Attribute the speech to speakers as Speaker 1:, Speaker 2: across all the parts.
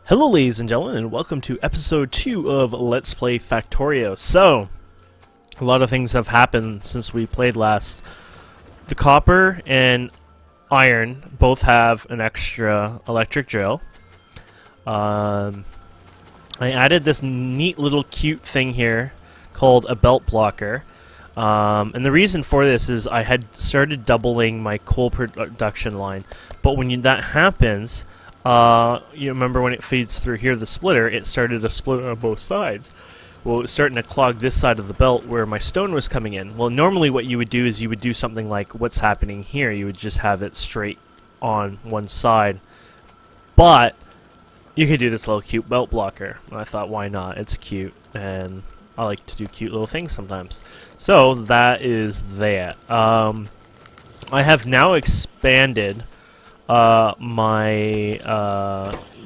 Speaker 1: Hello ladies and gentlemen, and welcome to episode 2 of Let's Play Factorio. So, a lot of things have happened since we played last. The copper and iron both have an extra electric drill. I added this neat little cute thing here called a belt blocker. And the reason for this is I had started doubling my coal production line, but when that happens, you remember when it feeds through here, the splitter, it started to split on both sides. Well, it was starting to clog this side of the belt where my stone was coming in. Well, normally what you would do is you would do something like what's happening here. You would just have it straight on one side. But you could do this little cute belt blocker. And I thought, why not? It's cute, and I like to do cute little things sometimes. So that is that. I have now expanded my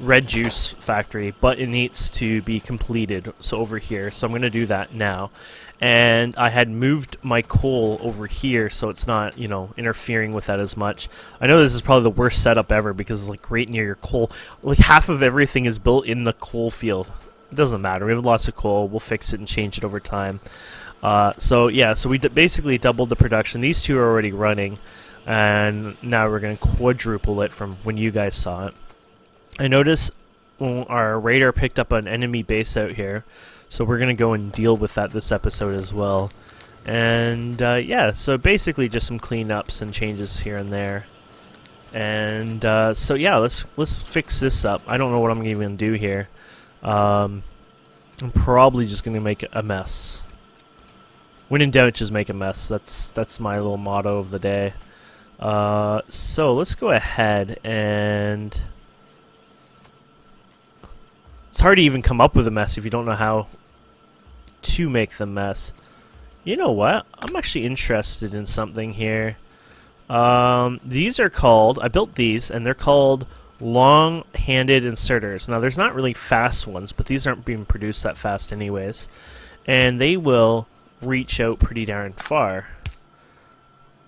Speaker 1: red juice factory, but it needs to be completed, so over here, so I'm going to do that now. And I had moved my coal over here so it's not, you know, interfering with that as much. I know this is probably the worst setup ever because it's like right near your coal. Like half of everything is built in the coal field. It doesn't matter, we have lots of coal, we'll fix it and change it over time. So yeah, so we basically doubled the production. These two are already running, and now we're going to quadruple it from when you guys saw it. I noticed our radar picked up an enemy base out here, so we're going to go and deal with that this episode as well. And yeah, so basically just some cleanups and changes here and there. And so yeah, let's fix this up. I don't know what I'm even going to do here. I'm probably just going to make a mess. When in doubt, just make a mess. That's my little motto of the day. So let's go ahead and... It's hard to even come up with a mess if you don't know how to make the mess. You know what? I'm actually interested in something here. These are called... I built these, and they're called long-handed inserters. Now, there's not really fast ones, but these aren't being produced that fast anyways. And they will reach out pretty darn far.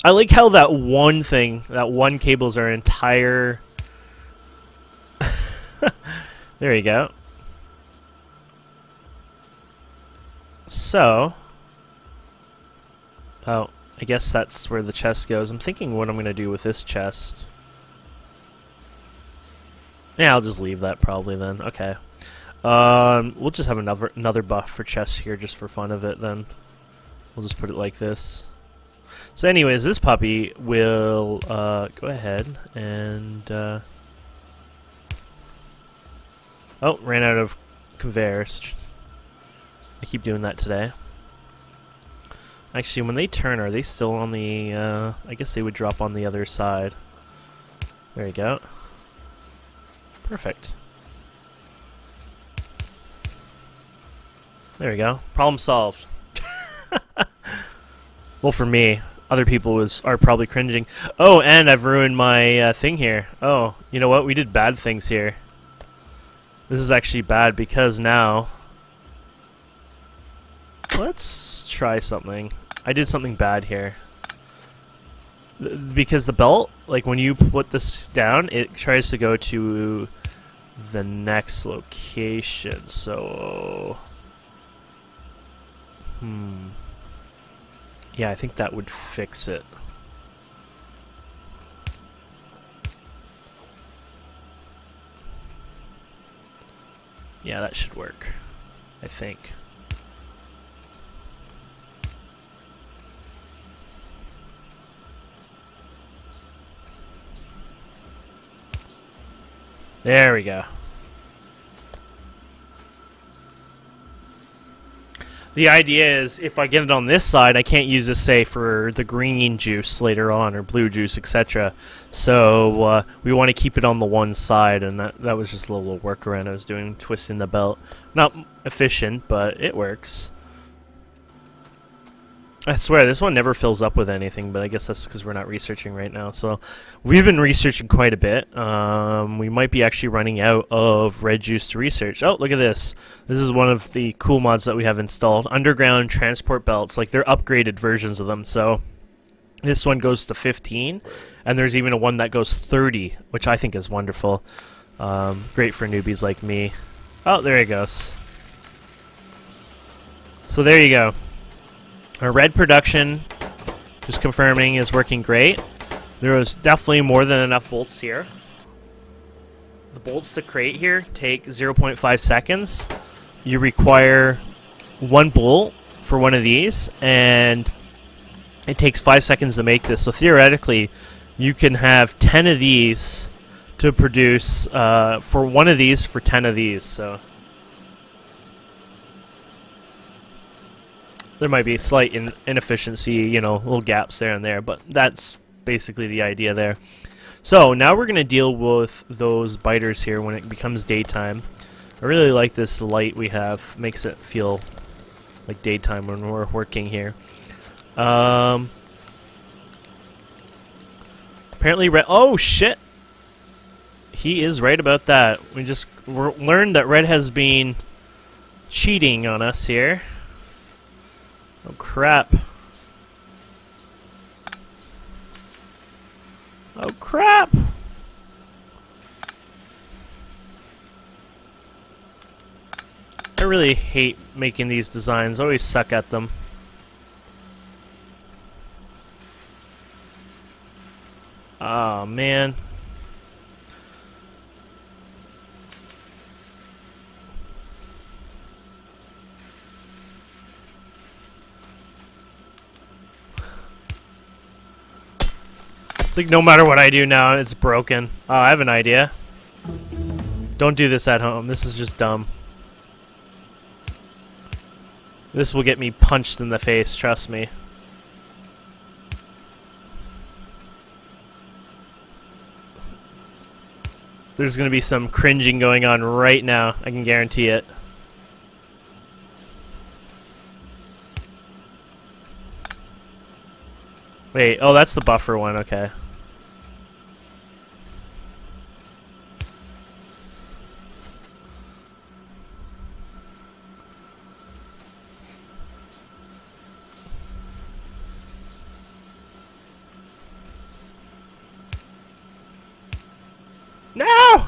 Speaker 1: I like how that one cable is our entire... There you go. So... Oh, I guess that's where the chest goes. I'm thinking what I'm going to do with this chest. Yeah, I'll just leave that probably then. Okay. We'll just have another buff for chests here just for fun of it then. We'll just put it like this. So anyways, this puppy will go ahead and... Oh, ran out of conveyors. I keep doing that today. Actually, when they turn, are they still on the... I guess they would drop on the other side. There you go. Perfect. There we go. Problem solved. Well, for me. Other people are probably cringing. Oh, and I've ruined my thing here. Oh, you know what? We did bad things here. This is actually bad because now... Let's try something. I did something bad here. Because the belt, like when you put this down, it tries to go to the next location. So... Yeah, I think that would fix it. Yeah, that should work, I think. There we go. The idea is, if I get it on this side, I can't use this, say, for the green juice later on, or blue juice, etc. So, we want to keep it on the one side, and that was just a little workaround I was doing, twisting the belt. Not efficient, but it works. I swear, this one never fills up with anything, but I guess that's because we're not researching right now. So, we've been researching quite a bit. We might be actually running out of red juice to research. Oh, look at this. This is one of the cool mods that we have installed. Underground transport belts. Like, they're upgraded versions of them. So, this one goes to 15, and there's even a one that goes 30, which I think is wonderful. Great for newbies like me. Oh, there he goes. So there you go. Our red production, just confirming, is working great. There was definitely more than enough bolts here. The bolts to create here take 0.5 seconds. You require 1 bolt for one of these, and it takes 5 seconds to make this. So theoretically, you can have 10 of these to produce for one of these for 10 of these. So there might be slight inefficiency, you know, little gaps there and there, but that's basically the idea there. So now we're going to deal with those biters here when it becomes daytime. I really like this light we have. Makes it feel like daytime when we're working here. Apparently red... Oh, shit! He is right about that. We just learned that red has been cheating on us here. Oh, crap. Oh, crap! I really hate making these designs. I always suck at them. Oh, man. It's like no matter what I do now, it's broken. Oh, I have an idea. Don't do this at home. This is just dumb. This will get me punched in the face, trust me. There's going to be some cringing going on right now. I can guarantee it. Wait, oh, that's the buffer one, okay. No!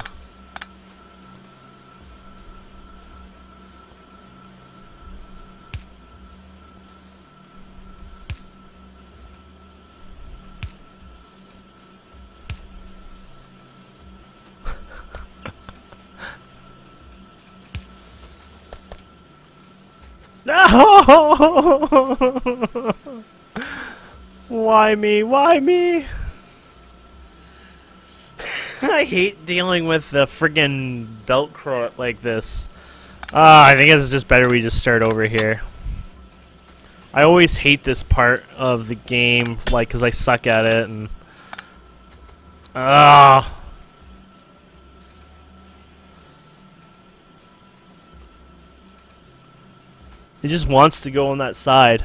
Speaker 1: No! Why me? Why me? I hate dealing with the friggin' Velcro like this. I think it's just better we just start over here. I always hate this part of the game, like, because I suck at it, and... It just wants to go on that side.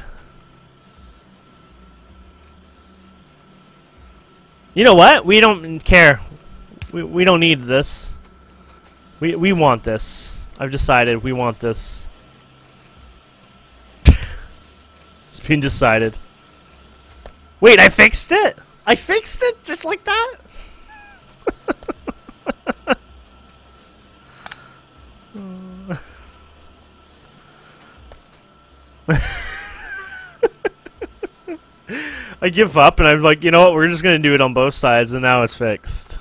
Speaker 1: You know what? We don't care. We don't need this. We want this. I've decided we want this. It's been decided. Wait, I fixed it? I fixed it just like that? I give up and I'm like, you know what, we're just gonna do it on both sides, and now it's fixed.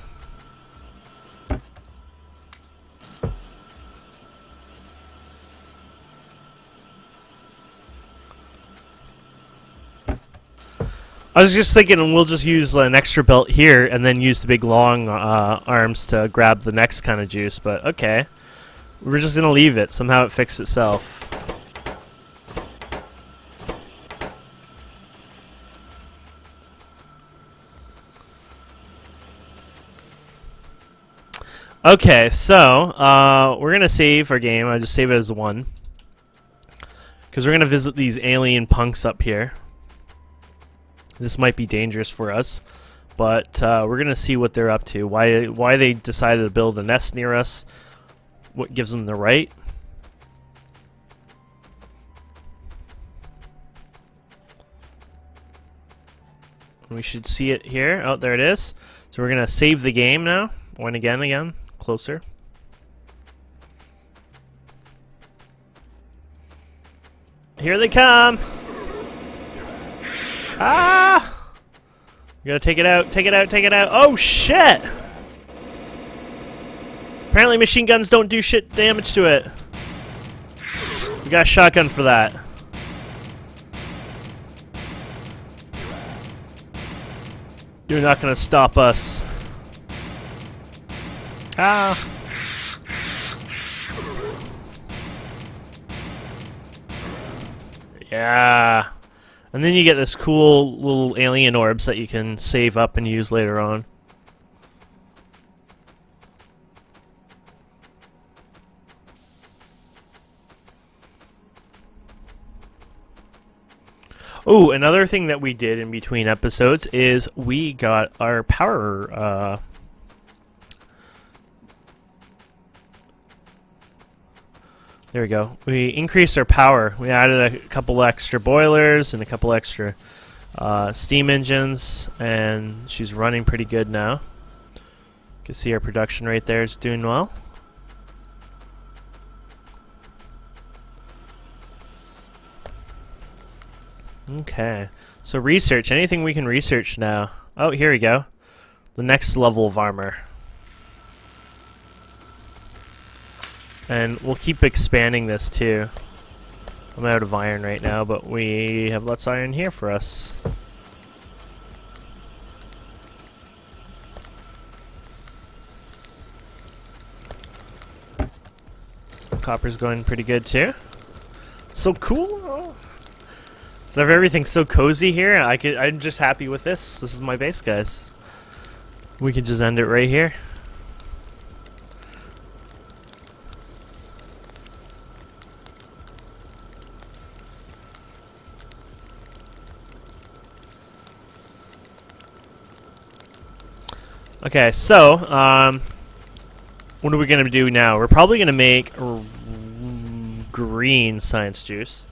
Speaker 1: I was just thinking we'll just use an extra belt here and then use the big long arms to grab the next kind of juice, but okay. We're just gonna leave it. Somehow it fixed itself. Okay, so we're gonna save our game. I just save it as 1 because we're gonna visit these alien punks up here. This might be dangerous for us, but we're gonna see what they're up to. Why they decided to build a nest near us? What gives them the right? We should see it here. Oh, there it is. So we're gonna save the game now. Again. closer. Here they come! Ah! You gotta take it out, take it out, take it out. Oh shit! Apparently machine guns don't do shit damage to it. We got a shotgun for that. You're not gonna stop us. Ah! Yeah. And then you get this cool little alien orbs that you can save up and use later on. Oh, another thing that we did in between episodes is we got our power there we go. We increased our power. We added a couple extra boilers and a couple extra steam engines, and she's running pretty good now. You can see our production rate there is doing well. Okay, so research. Anything we can research now? Oh, here we go. The next level of armor. And we'll keep expanding this too. I'm out of iron right now, but we have lots of iron here for us. Copper's going pretty good too. So cool! Oh. So everything's so cozy here. I'm just happy with this. This is my base, guys. We can just end it right here. Okay, so what are we gonna do now? We're probably gonna make green science juice,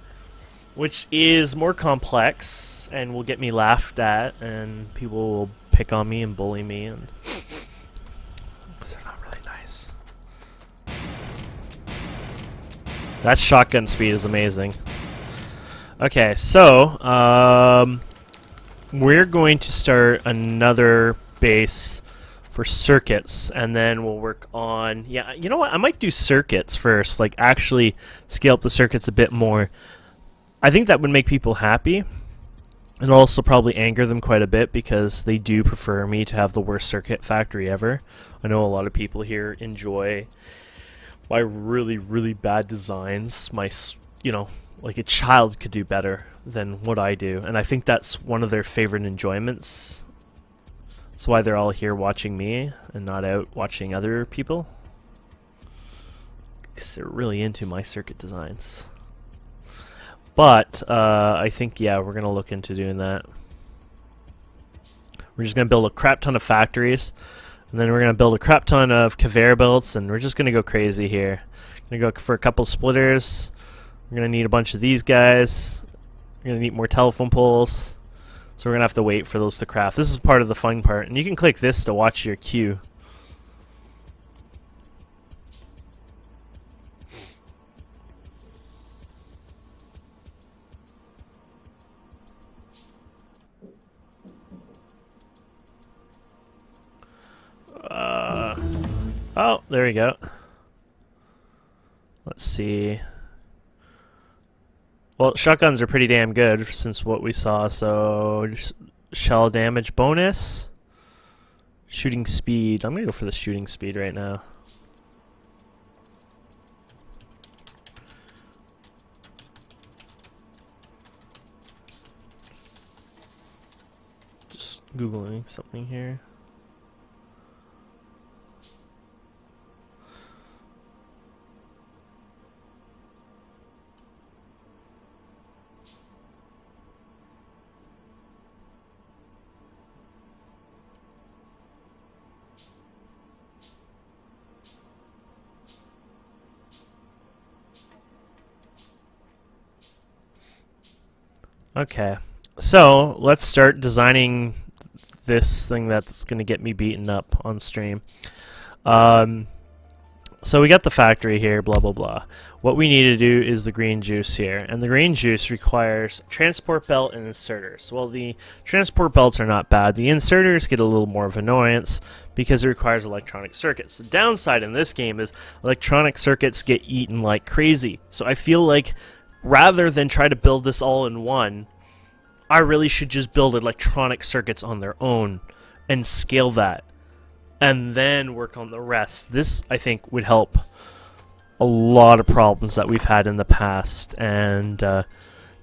Speaker 1: which is more complex and will get me laughed at, and people will pick on me and bully me, and because they're not really nice. That shotgun speed is amazing. Okay, so we're going to start another base for circuits, and then we'll work on, yeah, you know what, I might do circuits first, like actually scale up the circuits a bit more. I think that would make people happy, and also probably anger them quite a bit, because they do prefer me to have the worst circuit factory ever. I know a lot of people here enjoy my really, really bad designs. My, you know, like a child could do better than what I do, and I think that's one of their favorite enjoyments. That's why they're all here watching me and not out watching other people, because they're really into my circuit designs. But I think, yeah, we're gonna look into doing that. We're just gonna build a crap ton of factories, and then we're gonna build a crap ton of conveyor belts, and we're just gonna go crazy here. Gonna go for a couple splitters. We're gonna need a bunch of these guys. We're gonna need more telephone poles. So we're gonna have to wait for those to craft. This is part of the fun part, and you can click this to watch your queue. Oh, there we go. Let's see. Well, shotguns are pretty damn good since what we saw, so shell damage bonus. Shooting speed. I'm gonna go for the shooting speed right now. Just Googling something here. Okay, so let's start designing this thing that's going to get me beaten up on stream. So we got the factory here, blah blah blah. What we need to do is the green juice here, and the green juice requires transport belt and inserters. Well, the transport belts are not bad. The inserters get a little more of annoyance because it requires electronic circuits. The downside in this game is electronic circuits get eaten like crazy. So I feel like rather than try to build this all in one, I really should just build electronic circuits on their own and scale that, and then work on the rest. This, I think, would help a lot of problems that we've had in the past, and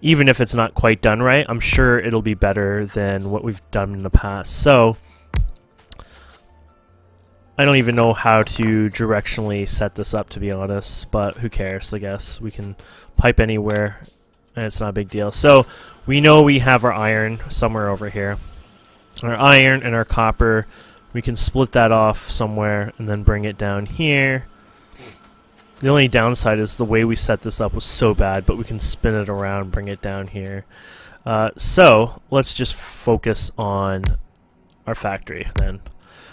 Speaker 1: even if it's not quite done right, I'm sure it'll be better than what we've done in the past. So I don't even know how to directionally set this up, to be honest, but who cares, I guess. We can pipe anywhere, and it's not a big deal. So we know we have our iron somewhere over here. Our iron and our copper, we can split that off somewhere and then bring it down here. The only downside is the way we set this up was so bad, but we can spin it around, bring it down here. So let's just focus on our factory then.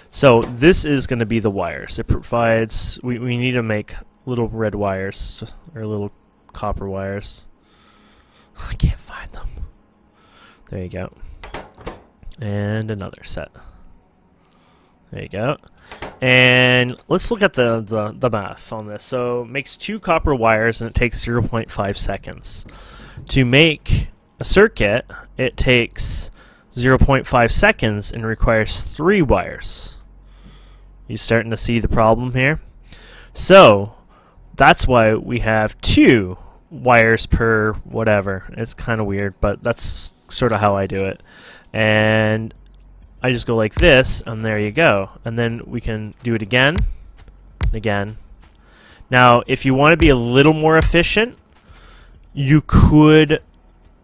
Speaker 1: So this is going to be the wires. It provides, we need to make little red wires, or little copper wires. I can't find them. There you go. And another set. There you go. And let's look at the math on this. So it makes 2 copper wires and it takes 0.5 seconds. To make a circuit, it takes 0.5 seconds and requires 3 wires. You starting to see the problem here? So that's why we have 2 wires per whatever. It's kind of weird, but that's sort of how I do it. And I just go like this, and there you go. And then we can do it again and again. Now, if you want to be a little more efficient, you could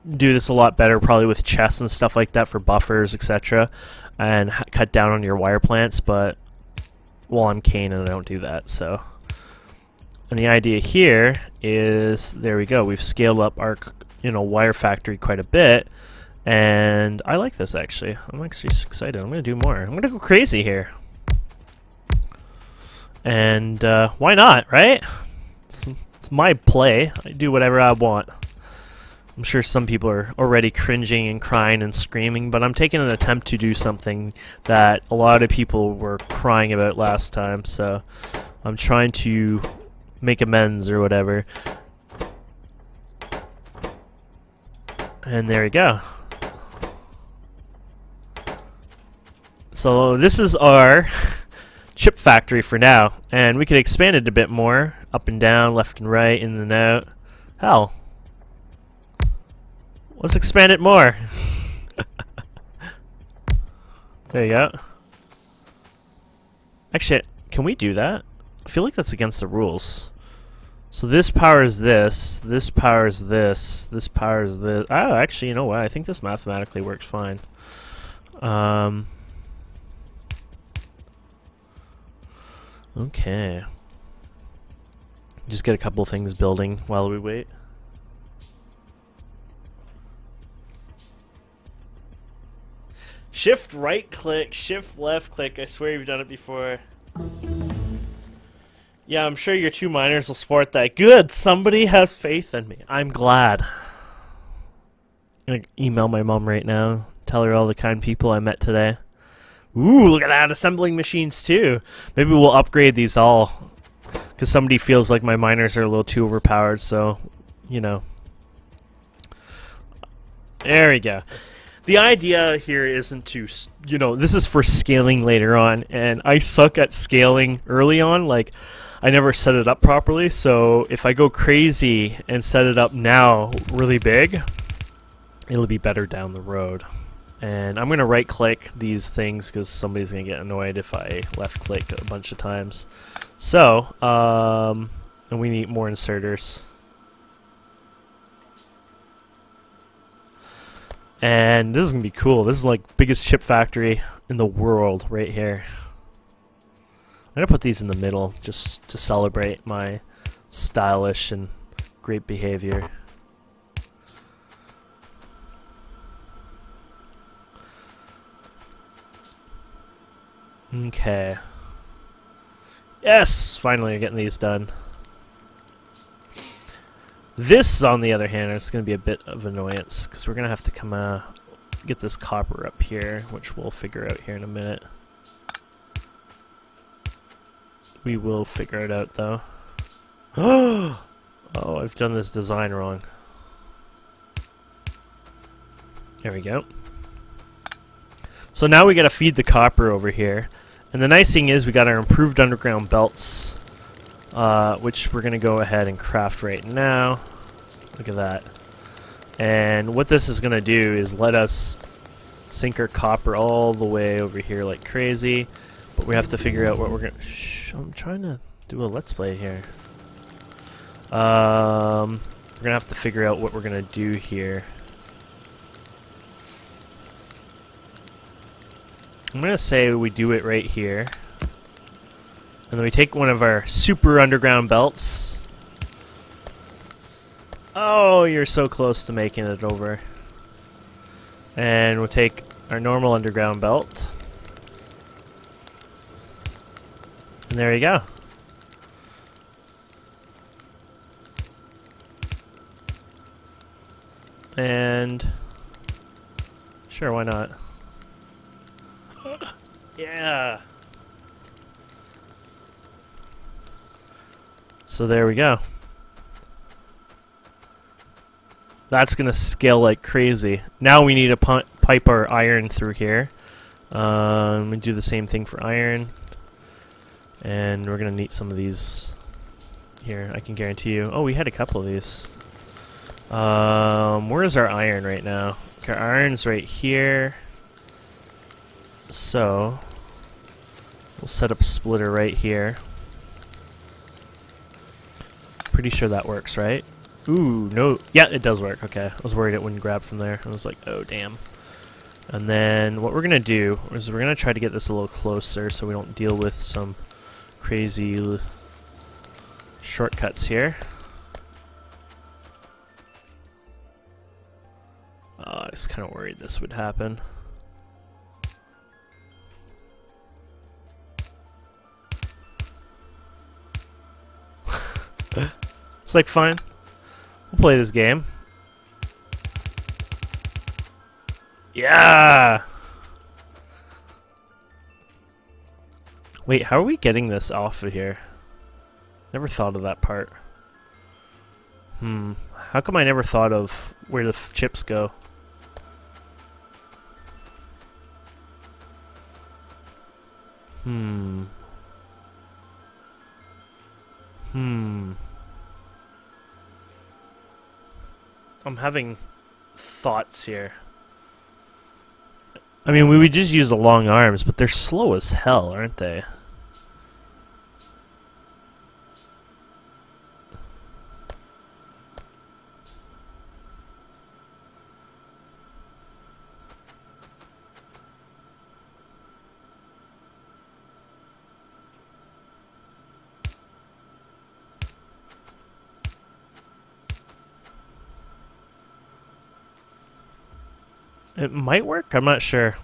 Speaker 1: do this a lot better, probably with chests and stuff like that for buffers, etc., and cut down on your wire plants. But, well, I'm Kane and I don't do that, so. And the idea here is, there we go. We've scaled up our, wire factory quite a bit. And I like this, actually. I'm actually excited. I'm going to do more. I'm going to go crazy here. And why not, right? It's my play. I do whatever I want. I'm sure some people are already cringing and crying and screaming, but I'm taking an attempt to do something that a lot of people were crying about last time. So I'm trying to make amends or whatever. And there we go. So this is our chip factory for now, and we could expand it a bit more, up and down, left and right, in and out. Hell, let's expand it more. There you go. Actually, can we do that? I feel like that's against the rules. So this powers this, this powers this, this powers this. Oh, actually, you know what? I think this mathematically works fine. Okay. Just get a couple things building while we wait. Shift right click, shift left click. I swear you've done it before. Yeah, I'm sure your 2 miners will support that. Good! Somebody has faith in me. I'm glad. I'm gonna email my mom right now. Tell her all the kind people I met today. Ooh, look at that! Assembling machines too. Maybe we'll upgrade these all. Because somebody feels like my miners are a little too overpowered, so, There we go. The idea here isn't to, this is for scaling later on, and I suck at scaling early on. Like, I never set it up properly, so if I go crazy and set it up now really big, it'll be better down the road. And I'm going to right-click these things because somebody's going to get annoyed if I left-click a bunch of times. So, and we need more inserters. And this is going to be cool. This is like biggest chip factory in the world right here. I'm going to put these in the middle just to celebrate my stylish and great behavior. Okay. Yes! Finally getting these done. This, on the other hand, is going to be a bit of annoyance, because we're going to have to come get this copper up here, which we'll figure out here in a minute. We will figure it out, though. Oh, I've done this design wrong. There we go. So now we got to feed the copper over here. And the nice thing is we got our improved underground belts, which we're going to go ahead and craft right now. Look at that. And what this is going to do is let us sink our copper all the way over here like crazy. But we have to figure out what we're going to... Shh, I'm trying to do a let's play here. We're going to have to figure out what we're going to do here. I'm going to say we do it right here. And then we take one of our super underground belts. Oh, you're so close to making it over. And we'll take our normal underground belt. And there you go. And sure, why not? Yeah. So there we go. That's gonna scale like crazy. Now we need to pipe our iron through here. We do the same thing for iron. And we're gonna need some of these here, I can guarantee you. Oh, we had a couple of these. Where's our iron right now? Okay, our iron's right here. So we'll set up a splitter right here. Pretty sure that works, right? Ooh, no. Yeah, it does work. Okay, I was worried it wouldn't grab from there. I was like, oh, damn. And then what we're going to do is we're going to try to get this a little closer so we don't deal with some crazy shortcuts here. I was kind of worried this would happen. It's like, fine. We'll play this game. Yeah! Wait, how are we getting this off of here? Never thought of that part. How come I never thought of where the chips go? I'm having thoughts here. I mean, we would just use the long arms, but they're slow as hell, aren't they? It might work, I'm not sure.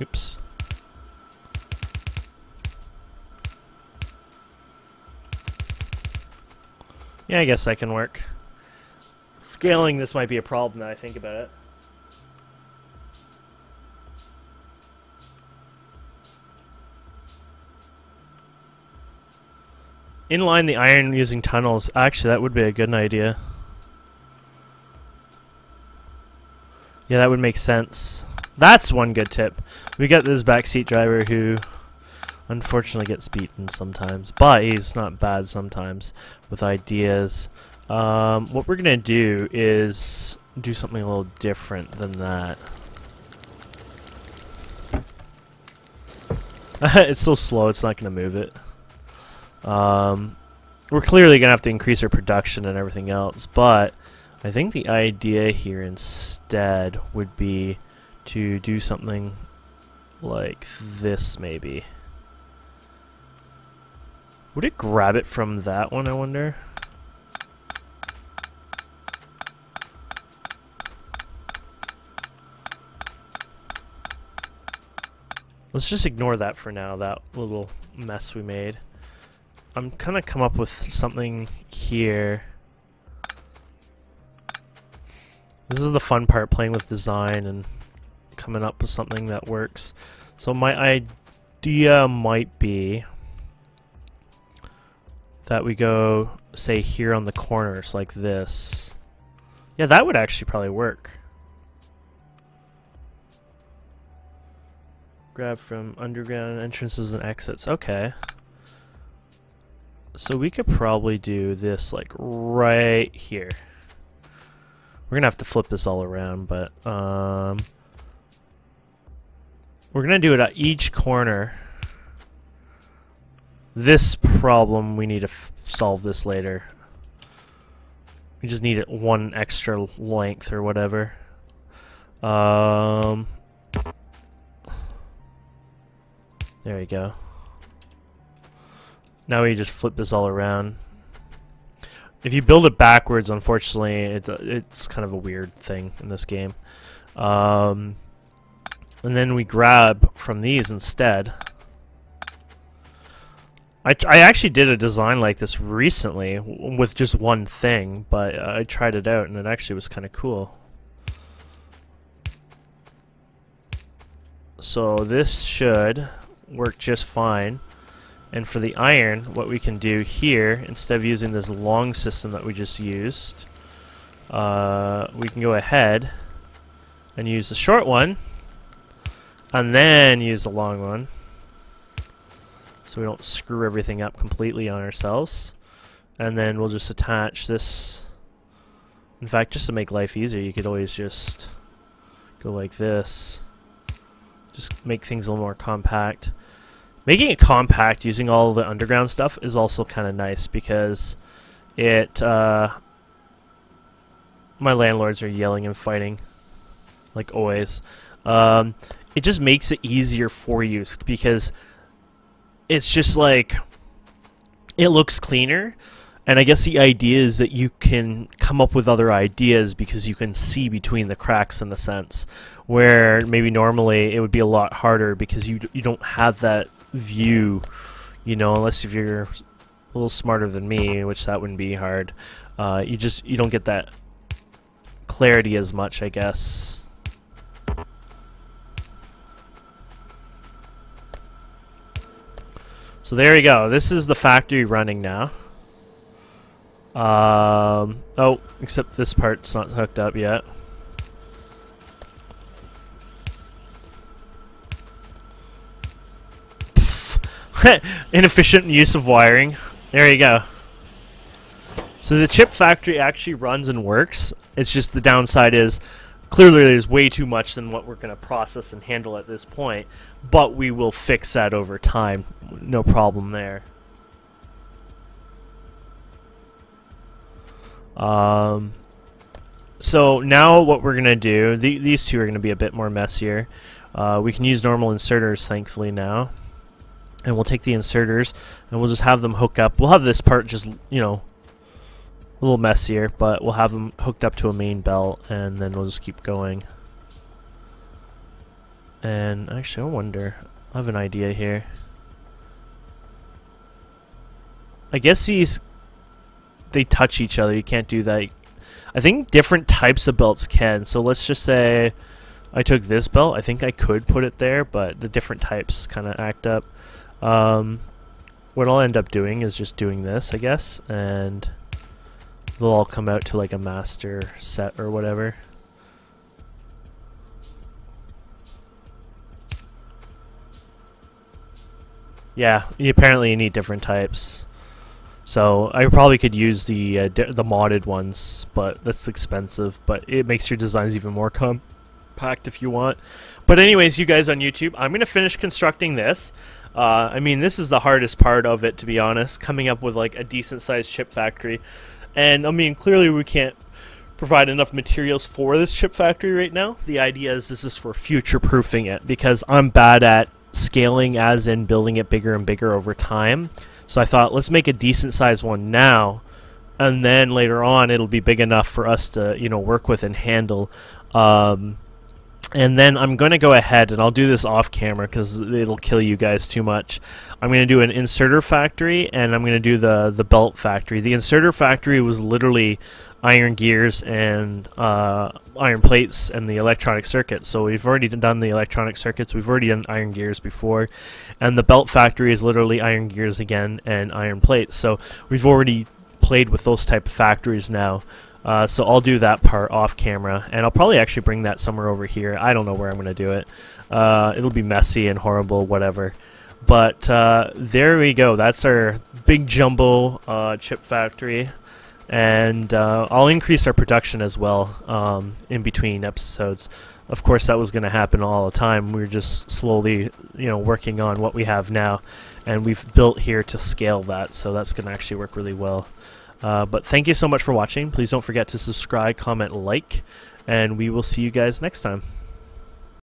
Speaker 1: Oops. Yeah, I guess that can work. Scaling this might be a problem now I think about it. Inline the iron using tunnels. Actually, that would be a good idea. Yeah, that would make sense. That's one good tip. We got this backseat driver who unfortunately gets beaten sometimes, but he's not bad sometimes with ideas. What we're gonna do is do something a little different than that. It's so slow, it's not gonna move it. We're clearly gonna have to increase our production and everything else, but I think the idea here instead would be to do something like this, maybe. Would it grab it from that one, I wonder? Let's just ignore that for now, that little mess we made. I'm gonna come up with something here. This is the fun part, playing with design and coming up with something that works. So my idea might be that we go, say, here on the corners like this. Yeah, that would actually probably work. Grab from underground entrances and exits. Okay. So we could probably do this like right here. We're gonna have to flip this all around, but we're gonna do it at each corner. This problem, we need to solve this later. We just need it one extra length or whatever. There you go. Now we just flip this all around. If you build it backwards, unfortunately, it's kind of a weird thing in this game. And then we grab from these instead. I actually did a design like this recently with just one thing, but I tried it out and it actually was kind of cool. So this should work just fine. And for the iron, what we can do here, instead of using this long system that we just used, we can go ahead and use the short one, and then use the long one, so we don't screw everything up completely on ourselves. And then we'll just attach this. In fact, just to make life easier, you could always just go like this. Just make things a little more compact. Making it compact using all the underground stuff is also kind of nice because it, my landlords are yelling and fighting, like always. It just makes it easier for you because it's just like, it looks cleaner. And I guess the idea is that you can come up with other ideas because you can see between the cracks in a sense, where maybe normally it would be a lot harder because you don't have that view, you know, unless if you're a little smarter than me, which that wouldn't be hard. You don't get that clarity as much, I guess. So there you go. This is the factory running now. Oh, except this part's not hooked up yet. Inefficient use of wiring. There you go. So the chip factory actually runs and works. It's just the downside is clearly there's way too much than what we're going to process and handle at this point, but we will fix that over time. No problem there. So now what we're going to do, these two are going to be a bit more messier. We can use normal inserters, thankfully, now. And we'll take the inserters and we'll just have them hook up. We'll have this part just, you know, a little messier, but we'll have them hooked up to a main belt and then we'll just keep going. And actually, I wonder, I have an idea here. I guess they touch each other. You can't do that. I think different types of belts can. So let's just say I took this belt. I think I could put it there, but the different types kind of act up. What I'll end up doing is just doing this, I guess, and they'll all come out to like a master set or whatever. Yeah, apparently you need different types. So I probably could use the modded ones, but that's expensive. But it makes your designs even more compact if you want. But anyways, you guys on YouTube, I'm gonna finish constructing this. I mean, this is the hardest part of it, to be honest, coming up with like a decent sized chip factory. And I mean, clearly we can't provide enough materials for this chip factory right now. The idea is this is for future proofing it, because I'm bad at scaling, as in building it bigger and bigger over time. So I thought, let's make a decent sized one now, and then later on it'll be big enough for us to, you know, work with and handle. And then I'm going to go ahead, and I'll do this off camera because it'll kill you guys too much. I'm going to do an inserter factory, and I'm going to do the belt factory. The inserter factory was literally iron gears and iron plates and the electronic circuit. So we've already done the electronic circuits, we've already done iron gears before. And the belt factory is literally iron gears again and iron plates. So we've already played with those type of factories now. So I'll do that part off camera, and I'll probably actually bring that somewhere over here. I don't know where I'm going to do it. It'll be messy and horrible, whatever. But there we go. That's our big jumbo chip factory. And I'll increase our production as well in between episodes. Of course, that was going to happen all the time. We're just slowly, working on what we have now. And we've built here to scale that, so that's going to actually work really well. But thank you so much for watching. Please don't forget to subscribe, comment, like, and we will see you guys next time.